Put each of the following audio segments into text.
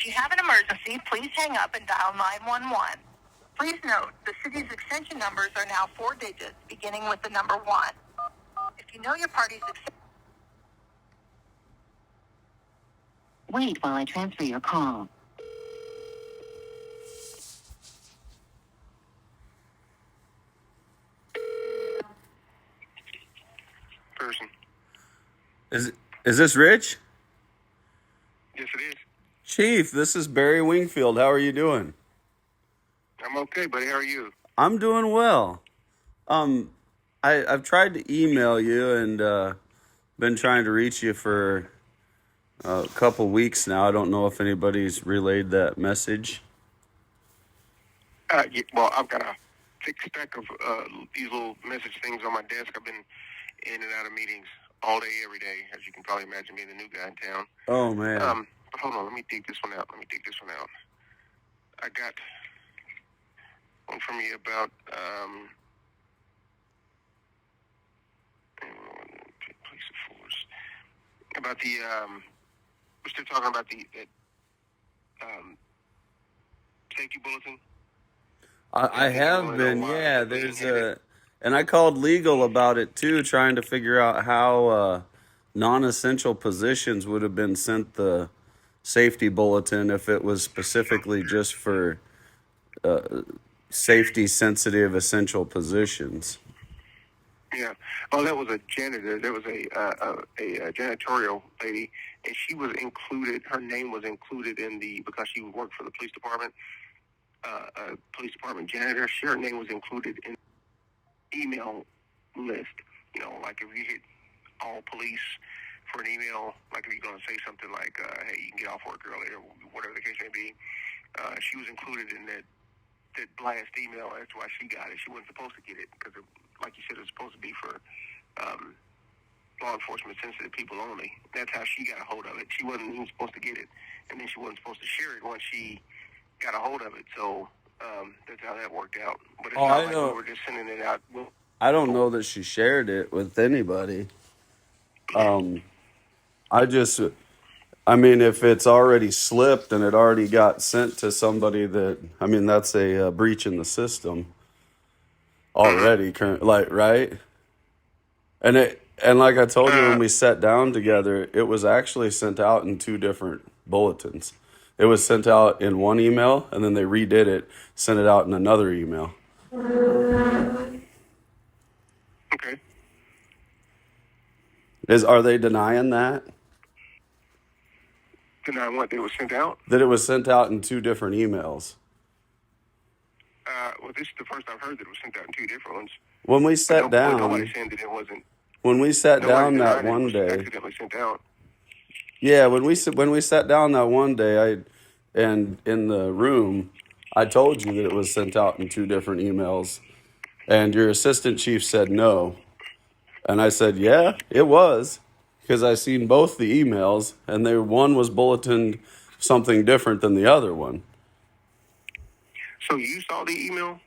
you have an emergency, please hang up and dial 911. Please note, the city's extension numbers are now 4 digits, beginning with the number 1. If you know your party's extension... Wait while I transfer your call. Person. Is this Rich? Yes, it is. Chief, this is Barry Wingfield. How are you doing? I'm okay, buddy. How are you? I'm doing well. I've tried to email you and been trying to reach you for a couple weeks now. I don't know if anybody's relayed that message. Yeah, well, I've got a thick stack of these little message things on my desk. I've been in and out of meetings all day, every day, as you can probably imagine, being the new guy in town. Oh, man. But hold on, let me dig this one out. I got one from you about police force. About the we're still talking about the safety bulletin. I have been, yeah. And I called legal about it too, trying to figure out how non-essential positions would have been sent the safety bulletin if it was specifically just for safety-sensitive essential positions. Yeah. Oh, that was a janitor. There was a janitorial lady, and she was included. Her name was included in because she worked for the police department. Police department janitor. Her name was included in the email list. You know, like if you hit all police for an email, like if you're going to say something like, "Hey, you can get off work early," or whatever the case may be, she was included in that blast email. That's why she got it. She wasn't supposed to get it because, like you said, it was supposed to be for law enforcement sensitive people only. That's how she got a hold of it. She wasn't even supposed to get it, and then she wasn't supposed to share it once she got a hold of it. So that's how that worked out. But it's not like we were just sending it out. I don't know that she shared it with anybody. If it's already slipped and it already got sent to somebody that's a breach in the system already, right? And like I told you when we sat down together, it was actually sent out in 2 different bulletins. It was sent out in one email, and then they redid it, sent it out in another email. Okay. Are they denying that? Denying what? It was sent out? That it was sent out in 2 different emails. Well, this is the first I've heard that it was sent out in 2 different ones. When we sat down, nobody's saying that it wasn't. When we sat down that one day, accidentally sent out. Yeah, when we sat down that one day, and in the room, I told you that it was sent out in 2 different emails, and your assistant chief said no, and I said, yeah, it was, because I seen both the emails, and one was bulletined something different than the other one. So you saw the email?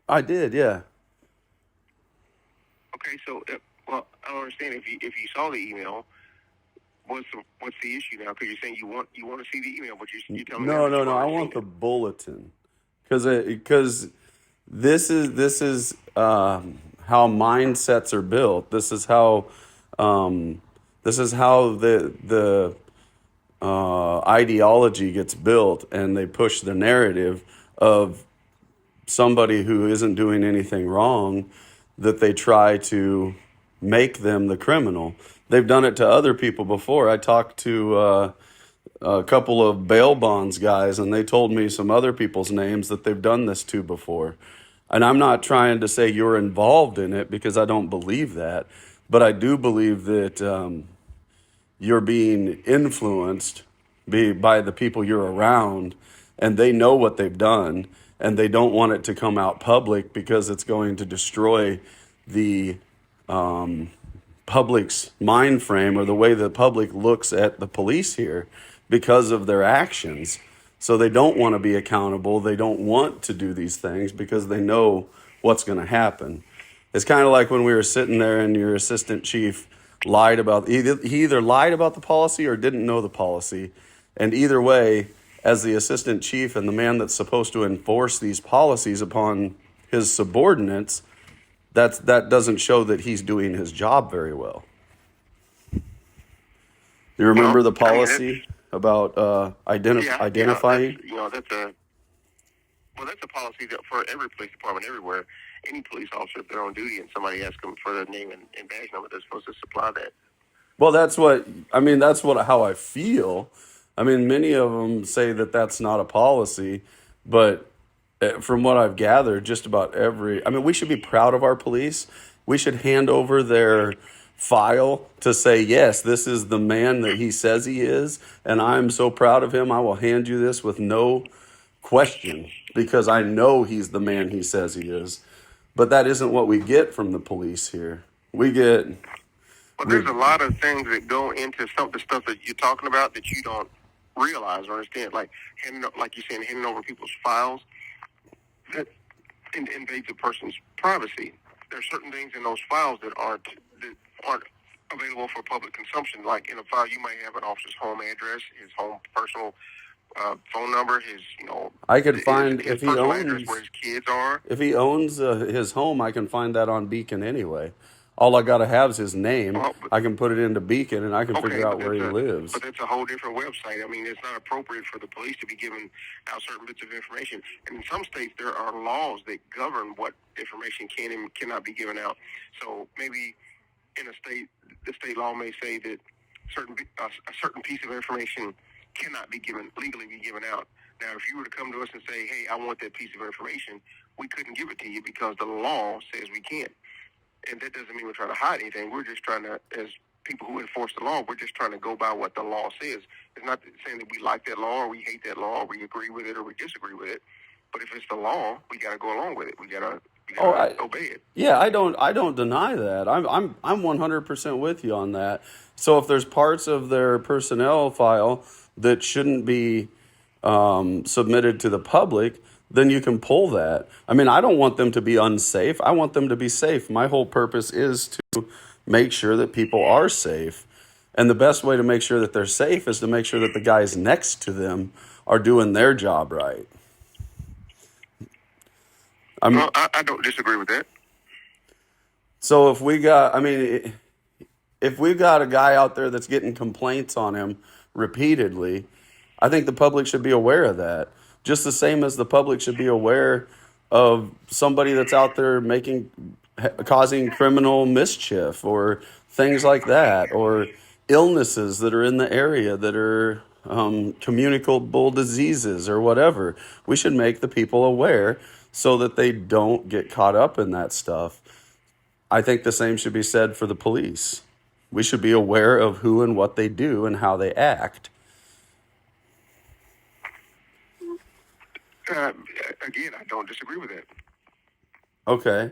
I did, yeah. Okay, so well, I don't understand if you saw the email. What's the issue now? Because you're saying you want to see the email, but you're telling me no. I want the bulletin, because this is how mindsets are built. This is how the ideology gets built, and they push the narrative of somebody who isn't doing anything wrong, that they try to make them the criminal. They've done it to other people before. I talked to a couple of bail bonds guys, and they told me some other people's names that they've done this to before. And I'm not trying to say you're involved in it, because I don't believe that. But I do believe that you're being influenced by the people you're around, and they know what they've done, and they don't want it to come out public because it's going to destroy the public's mind frame, or the way the public looks at the police here, because of their actions. So they don't want to be accountable. They don't want to do these things because they know what's going to happen. It's kind of like when we were sitting there and your assistant chief he either lied about the policy or didn't know the policy. And either way, as the assistant chief and the man that's supposed to enforce these policies upon his subordinates, that doesn't show that he's doing his job very well. You remember the policy about identifying? That's a policy that for every police department everywhere. Any police officer, if they're on duty and somebody asks them for their name and badge number, they're supposed to supply that. Well, that's how I feel. I mean, many of them say that that's not a policy, but from what I've gathered, just about we should be proud of our police. We should hand over their file to say, yes, this is the man that he says he is, and I'm so proud of him. I will hand you this with no question because I know he's the man he says he is. But that isn't what we get from the police here. Well, there's a lot of things that go into some of the stuff that you're talking about that you don't realize or understand. Like you're saying, handing over people's files that invades a person's privacy. There are certain things in those files that aren't available for public consumption. Like in a file, you might have an officer's home address, his home personal phone number, I could find his if he personal owns address where his kids are. If he owns his home, I can find that on Beacon anyway. All I gotta have is his name. I can put it into Beacon, and I can figure out where he lives. But that's a whole different website. I mean, it's not appropriate for the police to be giving out certain bits of information. And in some states, there are laws that govern what information can and cannot be given out. So maybe in a state, the state law may say that a certain piece of information cannot be legally be given out. Now, if you were to come to us and say, hey, I want that piece of information, we couldn't give it to you because the law says we can't. And that doesn't mean we're trying to hide anything. We're just trying to, as people who enforce the law, we're just trying to go by what the law says. It's not saying that we like that law or we hate that law or we agree with it or we disagree with it. But if it's the law, we got to go along with it. We got to obey it. Yeah, I don't deny that. I'm 100% with you on that. So if there's parts of their personnel file that shouldn't be submitted to the public, then you can pull that. I mean, I don't want them to be unsafe. I want them to be safe. My whole purpose is to make sure that people are safe. And the best way to make sure that they're safe is to make sure that the guys next to them are doing their job right. I don't disagree with that. So if we've got a guy out there that's getting complaints on him repeatedly, I think the public should be aware of that. Just the same as the public should be aware of somebody that's out there causing criminal mischief or things like that, or illnesses that are in the area that are communicable diseases or whatever. We should make the people aware so that they don't get caught up in that stuff. I think the same should be said for the police. We should be aware of who and what they do and how they act. Again, I don't disagree with that. Okay.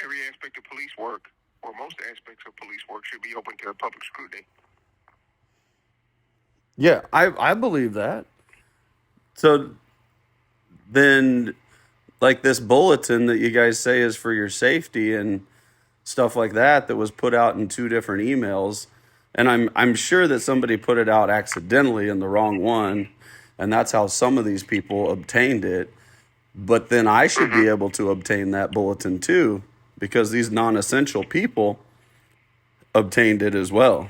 Every aspect of police work, or most aspects of police work, should be open to public scrutiny. Yeah, I believe that. So then, like this bulletin that you guys say is for your safety and stuff like that was put out in 2 different emails, and I'm sure that somebody put it out accidentally in the wrong one. And that's how some of these people obtained it. But then I should be able to obtain that bulletin too, because these non-essential people obtained it as well.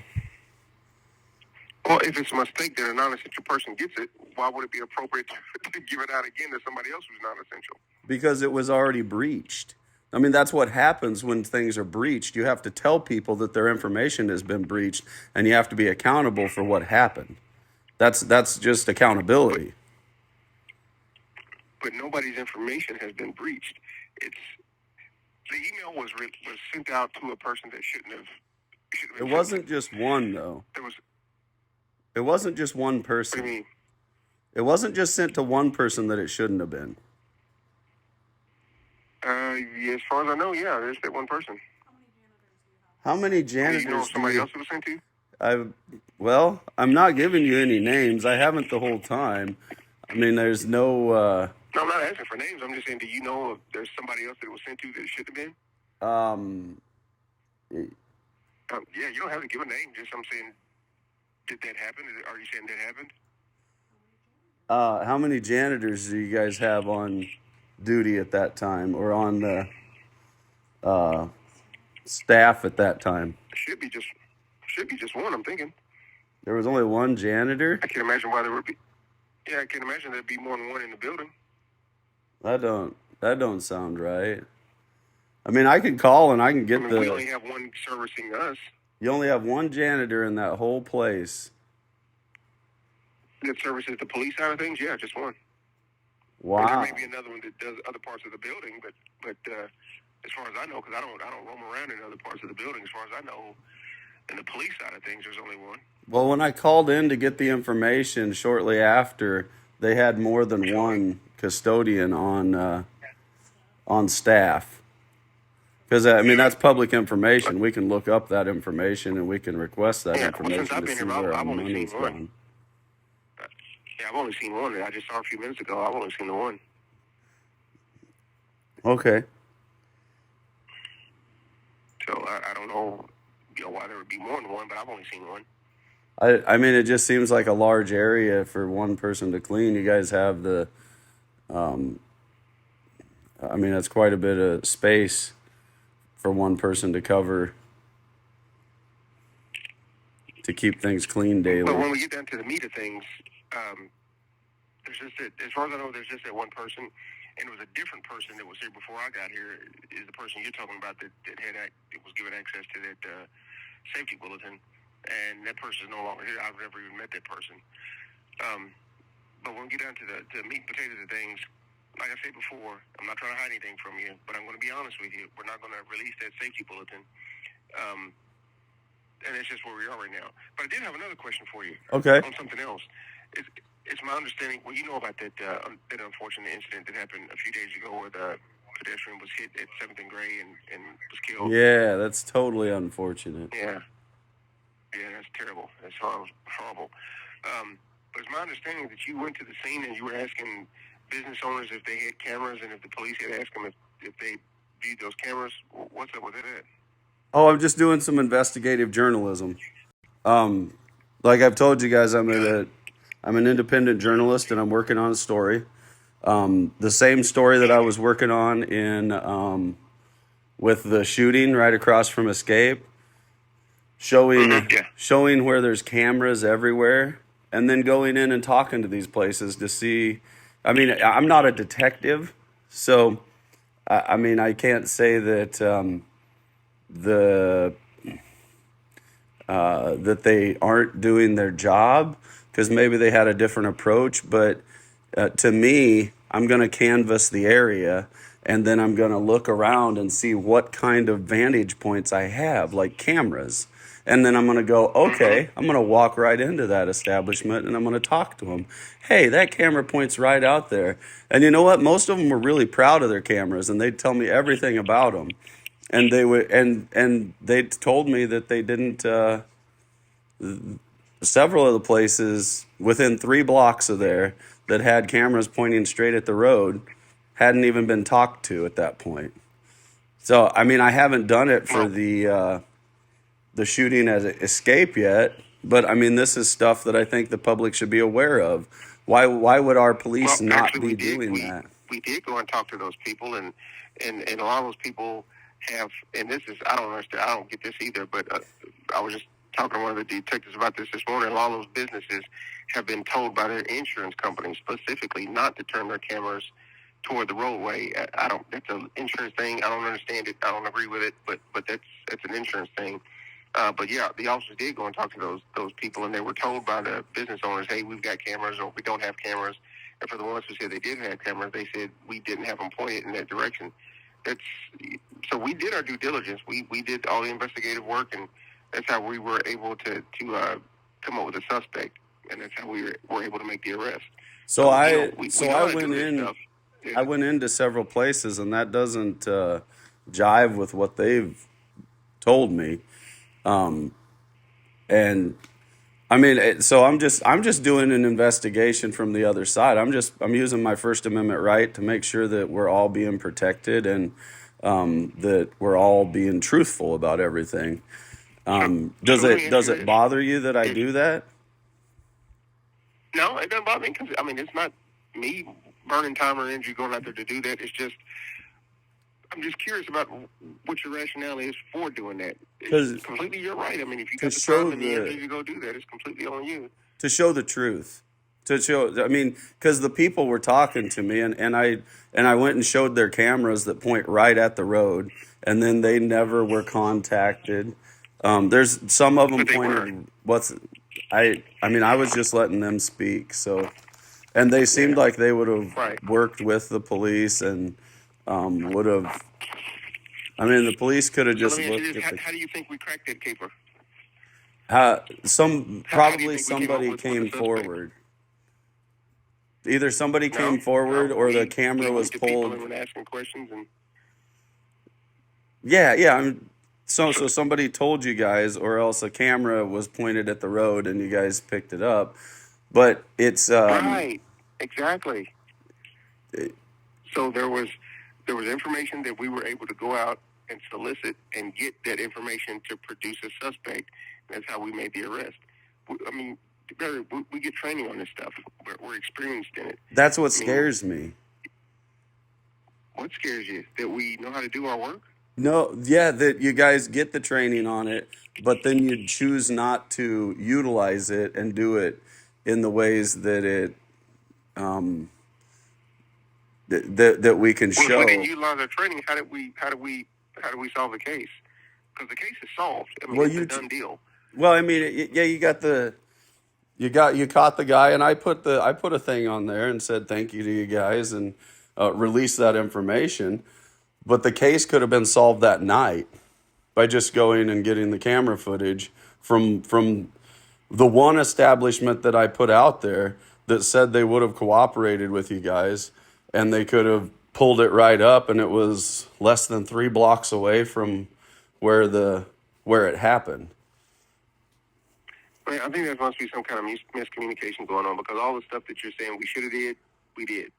Well, if it's a mistake that a non-essential person gets it, why would it be appropriate to give it out again to somebody else who's non-essential? Because it was already breached. I mean, that's what happens when things are breached. You have to tell people that their information has been breached, and you have to be accountable for what happened. That's just accountability. But nobody's information has been breached. The email was sent out to a person that shouldn't have It wasn't just one, though. It wasn't just one person. What do you mean? It wasn't just sent to one person that it shouldn't have been. As far as I know, yeah, there's that one person. How many janitors? Do you know somebody else it was sent to? Well, I'm not giving you any names. I haven't the whole time. I mean, there's no... No, I'm not asking for names. I'm just saying, do you know if there's somebody else that it was sent to that it should have been? Yeah, you don't have to give a name. Just I'm saying, Did that happen? Are you saying that happened? How many janitors do you guys have on duty at that time, or on the staff at that time? Should be just one. I'm thinking. There was only one janitor? I can't imagine why there would be. Yeah, I can't imagine there'd be more than one in the building. That don't sound right. I mean, I can call and I can get we only have one servicing us. You only have one janitor in that whole place. That services the police side of things. Yeah, just one. Wow. And there may be another one that does other parts of the building, but as far as I know, because I don't roam around in other parts of the building. As far as I know, in the police side of things, there's only one. Well, when I called in to get the information shortly after, they had more than one custodian on staff. Because I mean, that's public information. We can look up that information and we can request that information. Since I've to been see here, where I've our only money's seen one. gone. Yeah, I've only seen one. I just saw a few minutes ago. I've only seen the one. Okay. So I don't know, why there would be more than one, but I've only seen one. I mean, it just seems like a large area for one person to clean. You guys have the, I mean, that's quite a bit of space for one person to cover to keep things clean daily. But when we get down to the meat of things, there's just as far as I know, there's just that one person, and it was a different person that was here before I got here. Is the person you're talking about that was given access to that safety bulletin, and that person is no longer here. I've never even met that person. But when we get down to the meat and potatoes of things, like I said before, I'm not trying to hide anything from you, but I'm going to be honest with you. We're not going to release that safety bulletin. And it's just where we are right now. But I did have another question for you. Okay. On something else. It's my understanding, well, you know about that unfortunate incident that happened a few days ago where the pedestrian was hit at 7th and Gray and was killed. Yeah, that's totally unfortunate. Yeah. Yeah, that's terrible. That's horrible. But it's my understanding that you went to the scene and you were asking business owners if they had cameras, and if the police had asked them if they viewed those cameras. What's up with that? Oh, I'm just doing some investigative journalism. Like I've told you guys, I'm an independent journalist, and I'm working on a story. The same story that I was working on in with the shooting right across from Escape, showing where there's cameras everywhere, and then going in and talking to these places to see. I mean, I'm not a detective, so I mean, I can't say that that they aren't doing their job, because maybe they had a different approach. But to me, I'm going to canvass the area, and then I'm going to look around and see what kind of vantage points I have, like cameras. And then I'm going to go, okay, I'm going to walk right into that establishment and I'm going to talk to them. Hey, that camera points right out there. And you know what? Most of them were really proud of their cameras, and they'd tell me everything about them. And they would, and they told me that they didn't. Several of the places within 3 blocks of there that had cameras pointing straight at the road hadn't even been talked to at that point. So I mean, I haven't done it for the shooting as Escape yet, but I mean, this is stuff that I think the public should be aware of. Why would our police not be doing that? We did go and talk to those people, and a lot of those people have, and this is, I don't understand, I don't get this either, but I was just talking to one of the detectives about this morning. A lot of those businesses have been told by their insurance companies specifically not to turn their cameras toward the roadway. That's an insurance thing. I don't understand it. I don't agree with it, but that's an insurance thing. But yeah, the officers did go and talk to those people, and they were told by the business owners, hey, we've got cameras, or we don't have cameras. And for the ones who said they did have cameras, they said we didn't have them pointed in that direction. So we did our due diligence. We did all the investigative work, and that's how we were able to come up with a suspect, and that's how we were able to make the arrest. So I I went into several places, and that doesn't jive with what they've told me. And I mean, so I'm just doing an investigation from the other side. I'm using my First Amendment right to make sure that we're all being protected, and that we're all being truthful about everything. Does it bother you that I do that? No, it doesn't bother me because I mean it's not me burning time or energy going out there to do that. It's just I'm just curious about what your rationale is for doing that. Because It's completely, you're right. I mean, if you to got the show time and the energy the to go do that, it's completely on you. to show the truth, to show, I mean, because the people were talking to me, and I went and showed their cameras that point right at the road, and then they never were contacted. There's some of them But they were. pointed I mean, I was just letting them speak. So, and they seemed Yeah. like they would have Right. worked with the police and would have. I mean, the police could have So let just me ask you looked this: at the. how do you think we cracked that caper? How do you Probably think we came up somebody with the came suspect? forward. Either somebody came No, forward no. or the We camera went was to people pulled. and went asking questions, and Yeah. I mean, so somebody told you guys, or else a camera was pointed at the road and you guys picked it up. But it's right, exactly. So there was information that we were able to go out and solicit and get that information to produce a suspect. That's how we made the arrest. I mean, Barry, we get training on this stuff. We're experienced in it. that's what I mean, scares me. what scares you? That we know how to do our work? No, yeah, that you guys get the training on it, but then you choose not to utilize it and do it in the ways that it that we can Well, if we didn't show. utilize our training, how did we solve the case? Because the case is solved. I mean, Well, it's a done deal. I mean, yeah, you caught the guy, and I put a thing on there and said thank you to you guys and released that information. But the case could have been solved that night by just going and getting the camera footage from the one establishment that I put out there that said they would have cooperated with you guys, and they could have pulled it right up, and it was less than 3 blocks away from where it happened. I think there must be some kind of miscommunication going on because all the stuff that you're saying we should have did, we did.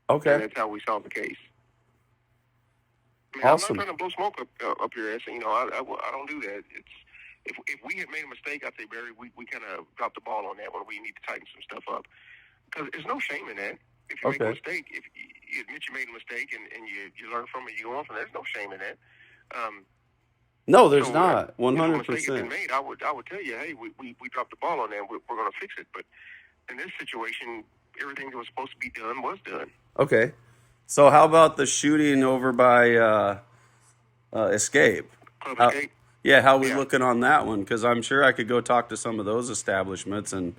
And Okay, that's how we solved the case. I mean, awesome. I'm not trying to blow smoke up your ass. You know, I don't do that. It's if we had made a mistake, I'd say, Barry, we kind of dropped the ball on that one. We need to tighten some stuff up because there's no shame in that. If you make a Okay. mistake, if you admit you made a mistake and you learn from it, you go on from it, there's no shame in that. No, there's So not. if a mistake had been 100%. made, I would tell you, hey, we dropped the ball on that. We're going to fix it. But in this situation, everything that was supposed to be done was done. Okay. So how about the shooting over by Escape? Club How, Escape. yeah, how we Yeah. looking on that one? Because I'm sure I could go talk to some of those establishments and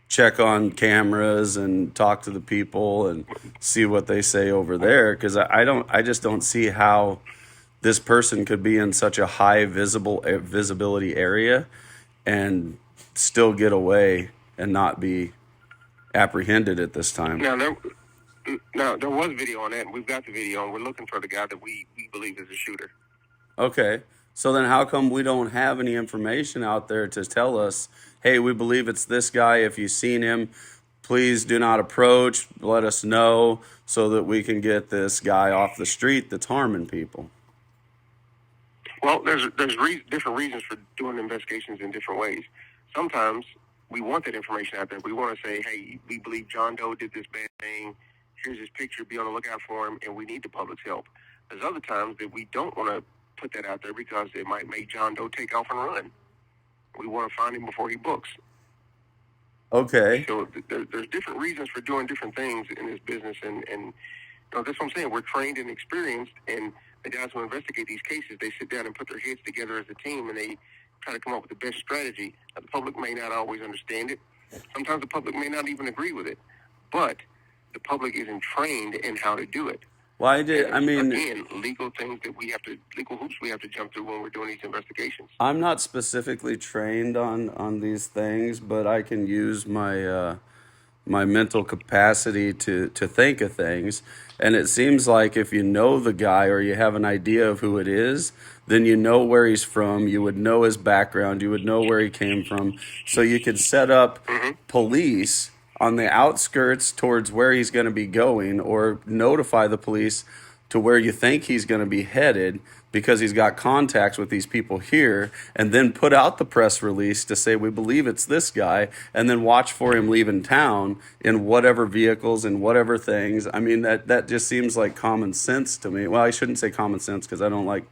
check on cameras and talk to the people and see what they say over there. Because I just don't see how this person could be in such a high visibility area and still get away and not be apprehended at this time. Now there was video on that, and we've got the video, and we're looking for the guy that we believe is a shooter. Okay. So then how come we don't have any information out there to tell us, hey, we believe it's this guy. If you've seen him, please do not approach. Let us know so that we can get this guy off the street that's harming people. Well, there's different reasons for doing investigations in different ways. Sometimes we want that information out there. We want to say, hey, we believe John Doe did this bad thing. Here's his picture. Be on the lookout for him, and we need the public's help. There's other times that we don't want to put that out there because it might make John Doe take off and run. We want to find him before he books. Okay. So there's different reasons for doing different things in this business, and that's what I'm saying. We're trained and experienced, and the guys who investigate these cases, they sit down and put their heads together as a team, and they try to come up with the best strategy. Now, the public may not always understand it. Sometimes the public may not even agree with it, but the public isn't trained in how to do it. Well, Again, legal hoops we have to jump through when we're doing these investigations. I'm not specifically trained on these things, but I can use my my mental capacity to think of things. And it seems like if you know the guy or you have an idea of who it is, then you know where he's from. You would know his background. You would know where he came from. So you could set up police on the outskirts towards where he's going to be going, or notify the police to where you think he's going to be headed because he's got contacts with these people here, and then put out the press release to say we believe it's this guy, and then watch for him leaving town in whatever vehicles and whatever things. I mean, that just seems like common sense to me. Well, I shouldn't say common sense because I don't like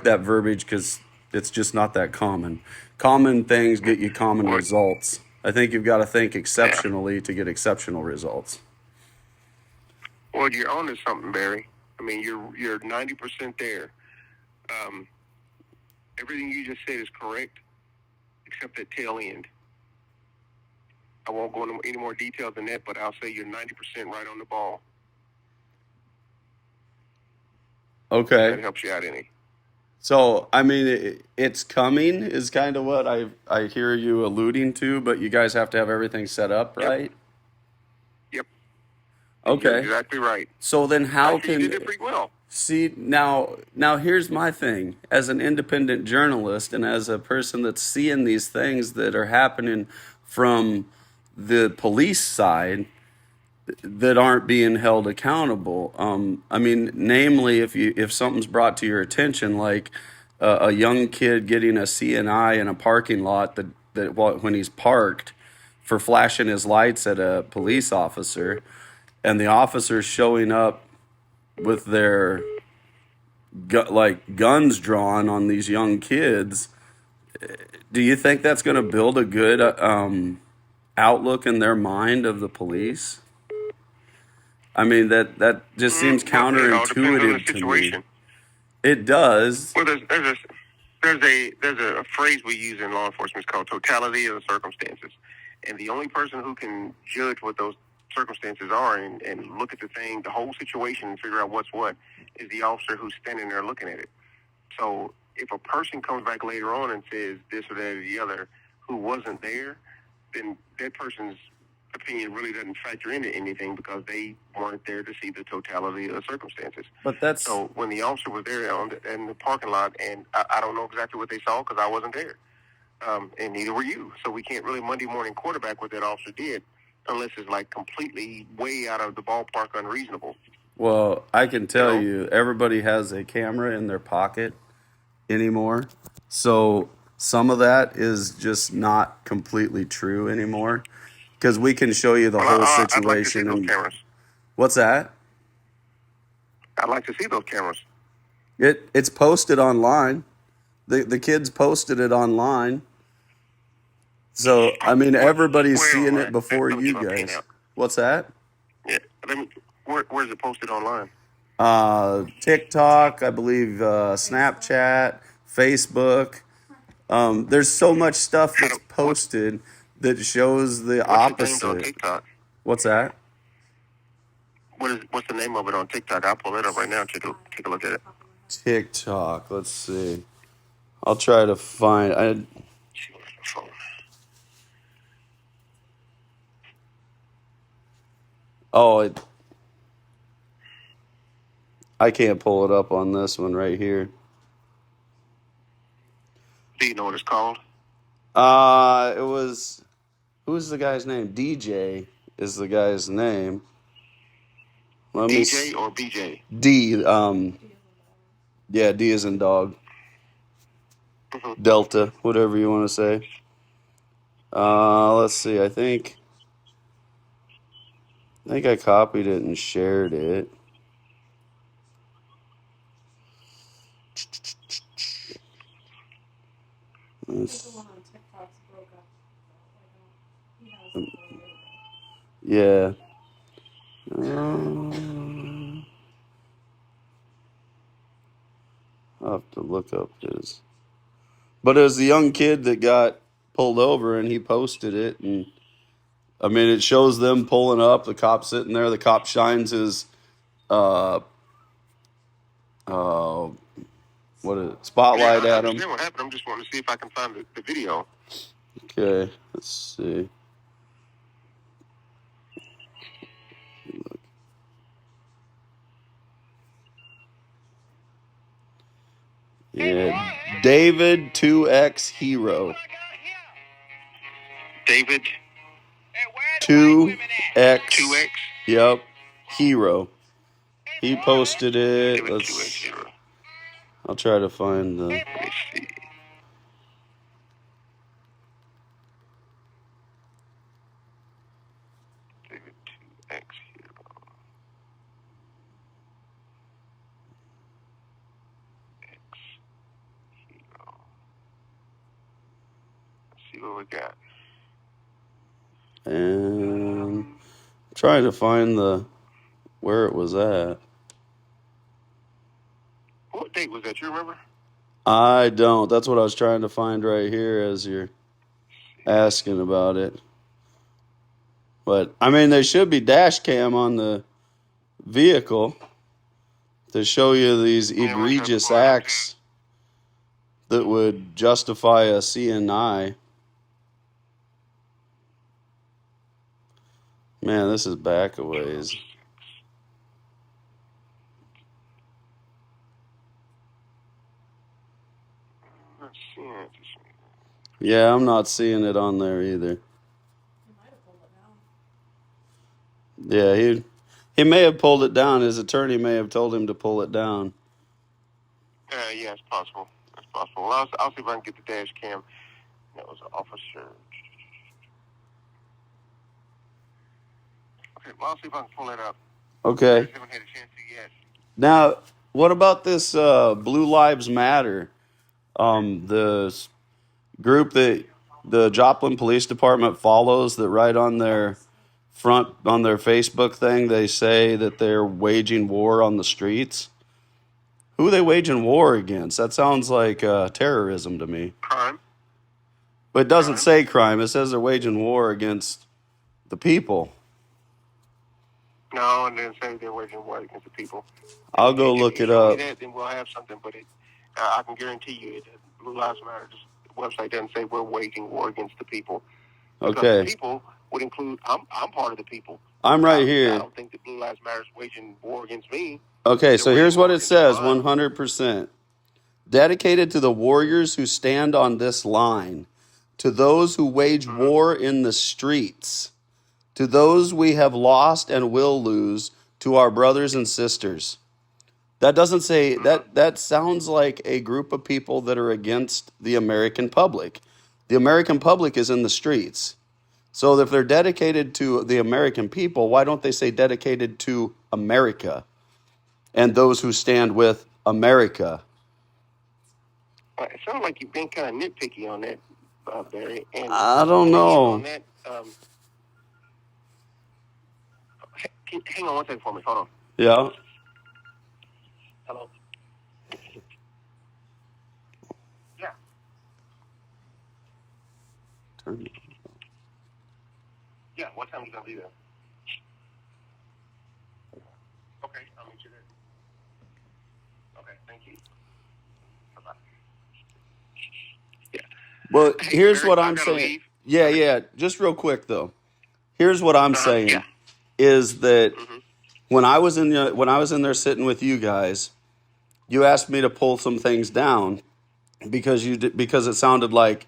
that verbiage because it's just not that common. Common things get you common results. I think you've got to think exceptionally to get exceptional results. Well, you're on to something, Barry. I mean, you're 90% there. Everything you just said is correct, except that tail end. I won't go into any more detail than that, but I'll say you're 90% right on the ball. Okay. That helps you out any. So, I mean, it's coming is kind of what I hear you alluding to, but you guys have to have everything set up, right? Yep. Okay. You're exactly right. So then how Actually, can... you did it pretty well. See, now here's my thing. As an independent journalist and as a person that's seeing these things that are happening from the police side that aren't being held accountable. I mean, namely, if something's brought to your attention, like a young kid getting a CNI in a parking lot that when he's parked for flashing his lights at a police officer, and the officer's showing up with their guns drawn on these young kids, do you think that's going to build a good outlook in their mind of the police? I mean, that just seems counterintuitive to me. It does. Well, there's a phrase we use in law enforcement. It's called totality of the circumstances, and the only person who can judge what those circumstances are and look at the whole situation, and figure out what's what, is the officer who's standing there looking at it. So if a person comes back later on and says this or that or the other who wasn't there, then that person's opinion really doesn't factor into anything because they weren't there to see the totality of the circumstances. But that's... So when the officer was there in the parking lot, and I don't know exactly what they saw because I wasn't there, and neither were you. So we can't really Monday morning quarterback what that officer did unless it's like completely way out of the ballpark unreasonable. Well, I can tell you, everybody has a camera in their pocket anymore. So some of that is just not completely true anymore. Because we can show you the whole situation. I'd like to see those cameras. What's that? I'd like to see those cameras. It's posted online. The kids posted it online. So, I mean, everybody's seeing it before you guys. What's that? Yeah. Where's it posted online? TikTok, I believe, Snapchat, Facebook. There's so much stuff that's posted that shows the opposite. What's the name on TikTok? What's that? What's the name of it on TikTok? I'll pull it up right now and take a look at it. TikTok. Let's see. I'll try to find. I can't pull it up on this one right here. Do you know what it's called? It was... Who's the guy's name? DJ is the guy's name. DJ or BJ? D. Yeah, D is in dog. Mm-hmm. Delta, whatever you want to say. Let's see. I think I copied it and shared it. Yeah. I'll have to look up his. But it was the young kid that got pulled over, and he posted it. And I mean, it shows them pulling up, the cop sitting there. The cop shines his spotlight at him. I understand what happened. I'm just wanting to see if I can find the video. Okay, let's see. Yeah, David 2X Hero. David 2X. 2X. Yep, Hero. He posted it. 7280. I'll try to find the. Let me see. David 2X Hero. X Hero. Let's see what we got. And trying to find where it was at. What date was that? You remember? I don't. That's what I was trying to find right here as you're asking about it. But I mean, there should be dash cam on the vehicle to show you these egregious acts that would justify a CNI. Man, this is back a ways. Yeah, I'm not seeing it on there either. Yeah, he may have pulled it down. His attorney may have told him to pull it down. Yeah, it's possible. It's possible. Well, I'll see if I can get the dash cam. That was an officer. Okay, well, I'll see if I can pull it up. Okay. I haven't had a chance to yet. Now, what about this Blue Lives Matter? The group that the Joplin Police Department follows, that right on their front, on their Facebook thing, they say that they're waging war on the streets. Who are they waging war against? That sounds like terrorism to me. Crime. But it doesn't say crime. It says they're waging war against the people. No, it didn't say they're waging war against the people. I'll go look it up. That, then we'll have something, but I can guarantee you, Blue Lives Matter website doesn't say we're waging war against the people. Because Okay. the people would include, I'm part of the people. I'm right here. I don't think that Blue Lives Matter is waging war against me. Okay, so here's what it says, 100%. Dedicated to the warriors who stand on this line, to those who wage war in the streets, to those we have lost and will lose, to our brothers and sisters. That doesn't say, that sounds like a group of people that are against the American public. The American public is in the streets. So if they're dedicated to the American people, why don't they say dedicated to America and those who stand with America? It sounds like you've been kind of nitpicky on that, Barry. And I don't know. On that, hang on one second for me. Hold on. Yeah. Hello. Yeah. Yeah. What time are you gonna be there? Okay, I'll meet you there. Okay, thank you. Bye-bye. Yeah. Well, Hey, here's Barry, what I I'm gotta saying. leave. Yeah. Just real quick though. Here's what I'm saying Yeah. is that when I was in there sitting with you guys, you asked me to pull some things down because because it sounded like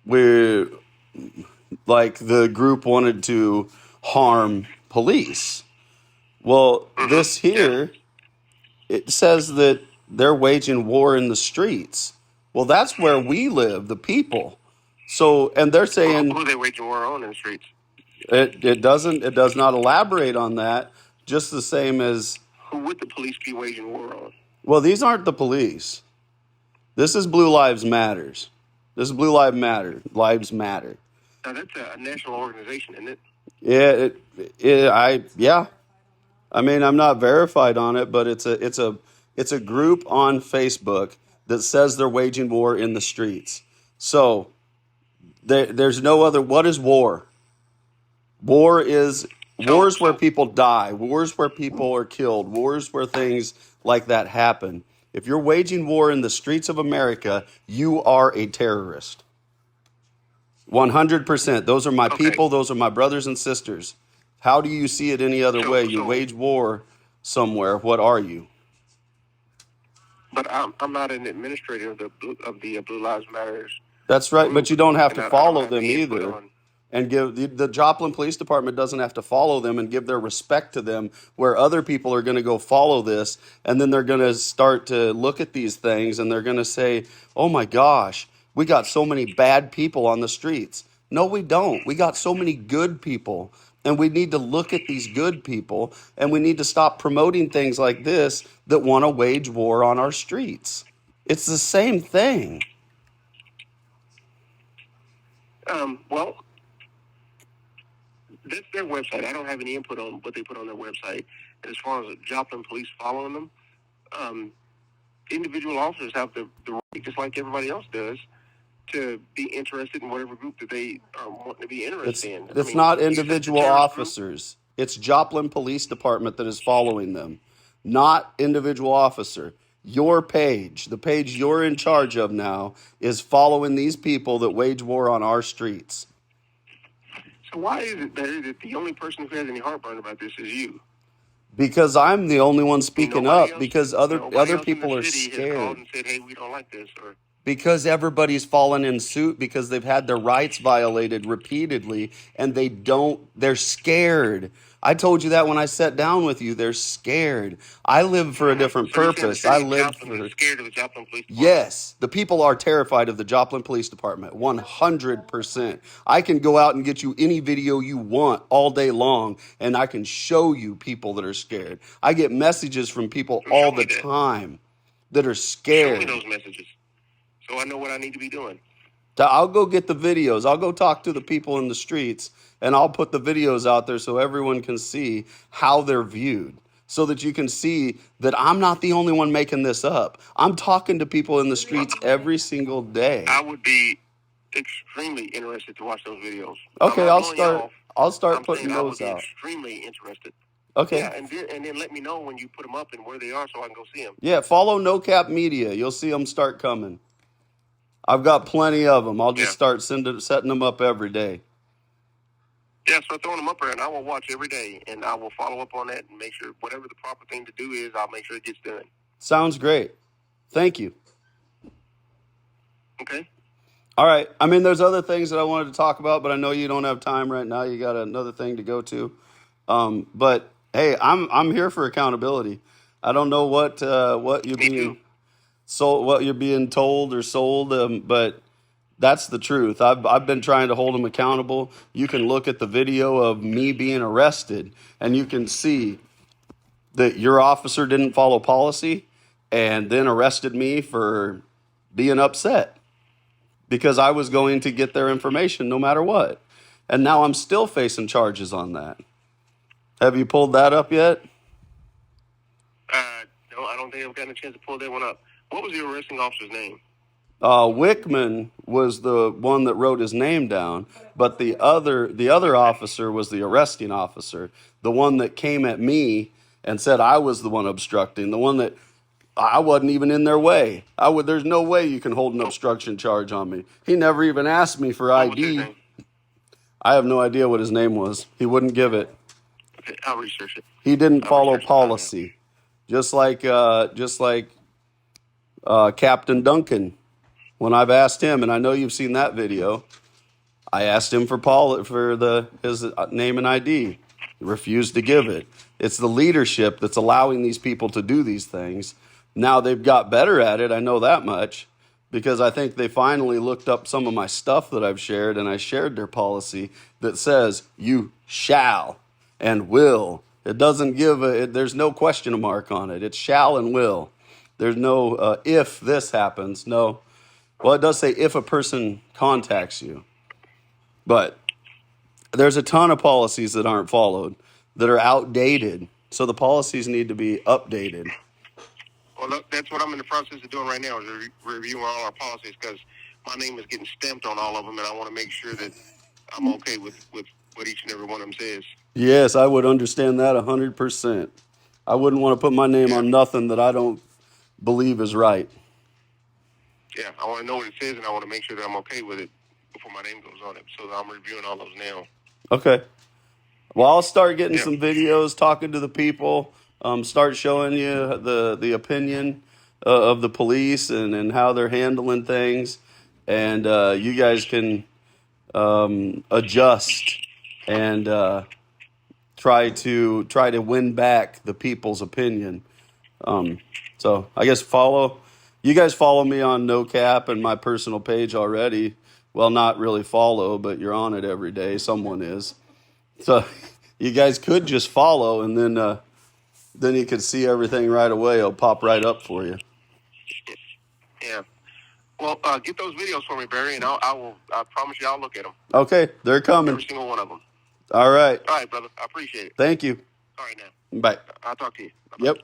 we're like the group wanted to harm police. Well, this here, it says that they're waging war in the streets. Well, that's where we live, the people. So, and they're saying who are they waging war on in the streets? it does not elaborate on that. Just the same as Who would the police be waging war on? well, these aren't the police. This is Blue Lives Matters. This is Blue Lives Matter. Lives Matter. Now that's a national organization, isn't it? Yeah. I mean, I'm not verified on it, but it's a group on Facebook that says they're waging war in the streets. So there's no other. What is war? Wars where people die. Wars where people are killed. Wars where things like that happen. If you're waging war in the streets of America, you are a terrorist. 100%. Those are my people. Those are my brothers and sisters. How do you see it any other way? You wage war somewhere. What are you? But I'm not an administrator of the Blue Lives Matters. That's right. But you don't have to follow them either. and give the Joplin Police Department doesn't have to follow them and give their respect to them, where other people are going to go follow this, and then they're going to start to look at these things and they're going to say, oh my gosh, we got so many bad people on the streets. No, we don't. We got so many good people. And we need to look at these good people, and we need to stop promoting things like this that want to wage war on our streets. It's the same thing. Well, that's their website. I don't have any input on what they put on their website. And as far as Joplin police following them, individual officers have the right, just like everybody else does, to be interested in whatever group that they want to be interested in. It's not individual officers. It's Joplin Police Department that is following them, not individual officer. Your page, the page you're in charge of now, is following these people that wage war on our streets. So why is it that the only person who has any heartburn about this is you? Because I'm the only one speaking up. Else, because other people are scared. Has called and said, "Hey, we don't like this," or because everybody's fallen in suit because they've had their rights violated repeatedly, and they're scared. I told you that when I sat down with you. They're scared. I live for a different purpose. I live for scared of the Joplin Police Department. Yes, the people are terrified of the Joplin Police Department, 100%. I can go out and get you any video you want all day long, and I can show you people that are scared. I get messages from people all the time that are scared. Show me those messages so I know what I need to be doing. I'll go get the videos. I'll go talk to the people in the streets, and I'll put the videos out there so everyone can see how they're viewed, so that you can see that I'm not the only one making this up. I'm talking to people in the streets every single day. I would be extremely interested to watch those videos. Okay, I'll start putting those out. Extremely interested. Okay. Yeah, and then let me know when you put them up and where they are so I can go see them. Yeah, follow No Cap Media. You'll see them start coming. I've got plenty of them. I'll just start setting them up every day. Yeah, start throwing them up there, and I will watch every day, and I will follow up on that and make sure whatever the proper thing to do is, I'll make sure it gets done. Sounds great. Thank you. Okay. All right. I mean, there's other things that I wanted to talk about, but I know you don't have time right now. You got another thing to go to. But hey, I'm here for accountability. I don't know what you're being what you're being told or sold, but that's the truth. I've been trying to hold them accountable. You can look at the video of me being arrested, and you can see that your officer didn't follow policy and then arrested me for being upset because I was going to get their information no matter what. And now I'm still facing charges on that. Have you pulled that up yet? No, I don't think I've gotten a chance to pull that one up. What was the arresting officer's name? Wickman was the one that wrote his name down, but the other officer was the arresting officer, the one that came at me and said I was the one obstructing, the one that I wasn't even in their way. There's no way you can hold an obstruction charge on me. He never even asked me for ID. What was his name? I have no idea what his name was. He wouldn't give it. Okay, I'll research it. He didn't follow policy, just like Captain Duncan. When I've asked him, and I know you've seen that video, I asked him for his name and ID. He refused to give it. It's the leadership that's allowing these people to do these things. Now they've got better at it, I know that much, because I think they finally looked up some of my stuff that I've shared, and I shared their policy that says you shall and will. It doesn't there's no question mark on it. It's shall and will. There's no if this happens. No. Well, it does say if a person contacts you. But there's a ton of policies that aren't followed, that are outdated. So the policies need to be updated. Well, look, that's what I'm in the process of doing right now, is reviewing all our policies, because my name is getting stamped on all of them, and I want to make sure that I'm okay with what each and every one of them says. Yes, I would understand that 100%. I wouldn't want to put my name on nothing that I don't believe is right. Yeah, I want to know what it says, and I want to make sure that I'm okay with it before my name goes on it. So I'm reviewing all those now. Okay. Well, I'll start getting some videos, talking to the people, start showing you the opinion of the police and how they're handling things. And you guys can adjust and try to win back the people's opinion. So I guess you guys follow me on No Cap and my personal page already. Well, not really follow, but you're on it every day. Someone is. So you guys could just follow, and then you can see everything right away. It'll pop right up for you. Yeah. Well, get those videos for me, Barry, and I promise you I'll look at them. Okay, they're coming. Every single one of them. All right. All right, brother. I appreciate it. Thank you. All right, now. Bye. I'll talk to you. Bye-bye. Yep.